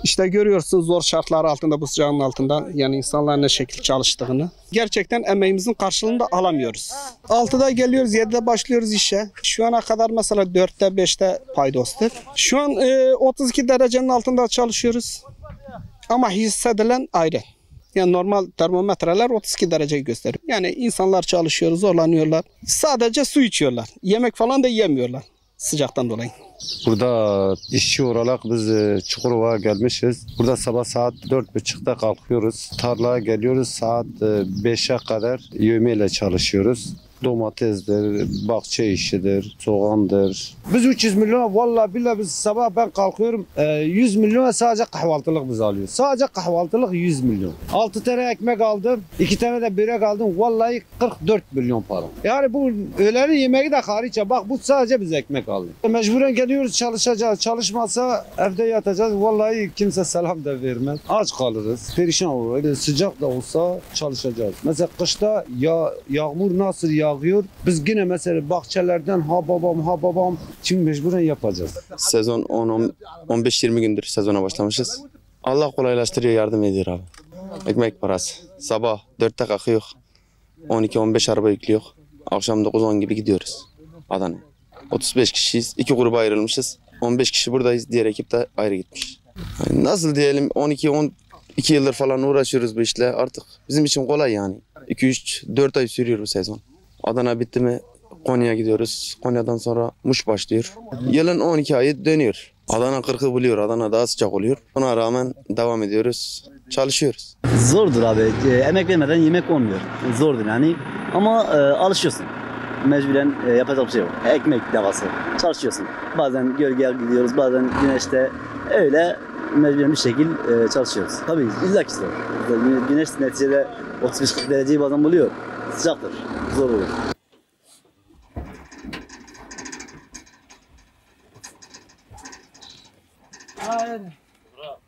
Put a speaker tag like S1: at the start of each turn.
S1: İşte görüyorsunuz zor şartlar altında, bu sıcağın altında yani insanlar ne şekil çalıştığını. Gerçekten emeğimizin karşılığını da alamıyoruz. 6'da geliyoruz, 7'de başlıyoruz işe. Şu ana kadar mesela 4'te 5'te paydostur. Şu an 32 derecenin altında çalışıyoruz. Ama hissedilen ayrı. Yani normal termometreler 32 dereceyi gösteriyor. Yani insanlar çalışıyor, zorlanıyorlar. Sadece su içiyorlar. Yemek falan da yemiyorlar sıcaktan dolayı.
S2: Burada işçi olarak biz Çukurova'ya gelmişiz. Burada sabah saat 4.30'da kalkıyoruz. Tarlaya geliyoruz, saat 5'e kadar yövmeyle çalışıyoruz. Domatesdir, bahçe işidir, soğandır. Biz 300 milyona vallahi billahi biz sabah ben kalkıyorum 100 milyona sadece kahvaltılık biz alıyoruz. Sadece kahvaltılık 100 milyon. 6 tane ekmek aldım, 2 tane de börek aldım. Vallahi 44 milyon para. Yani bu öğlenin yemeği de hariç. Bak bu sadece biz ekmek aldık. Mecburen geliyoruz, çalışacağız. Çalışmazsa evde yatacağız. Vallahi kimse selam da vermez. Aç kalırız. Perişan oluruz. Sıcak da olsa çalışacağız. Mesela kışta yağmur nasıl yağıyor? Biz yine mesela bahçelerden ha babam şimdi mecburen yapacağız.
S3: Sezon 15-20 gündür sezona başlamışız. Allah kolaylaştırıyor, yardım ediyor abi. Ekmek parası. Sabah 4'te kalkıyor. 12-15 araba yüklüyor. Akşam 9-10 gibi gidiyoruz Adana'ya. 35 kişiyiz. 2 gruba ayrılmışız. 15 kişi buradayız. Diğer ekip de ayrı gitmiş. Yani nasıl diyelim 12-12 yıldır falan uğraşıyoruz bu işle. Artık bizim için kolay yani. 2-3-4 ay sürüyor bu sezon. Adana bitti mi Konya'ya gidiyoruz. Konya'dan sonra Muş başlıyor. Yılın 12 ayı dönüyor. Adana 40'ı buluyor. Adana daha sıcak oluyor. Ona rağmen devam ediyoruz. Çalışıyoruz.
S4: Zordur abi. Emek vermeden yemek olmuyor. Zordur yani. Ama alışıyorsun. Mecburen yapacak bir şey yok. Ekmek davası. Çalışıyorsun. Bazen gölgeye gidiyoruz. Bazen güneşte. Öyle mecburen bir şekil çalışıyoruz. Tabii illaki zor. Güneş neticede 35-40 dereceyi bazen buluyor. Sıcaktır. Zor olur.
S5: Hayır. Bravo.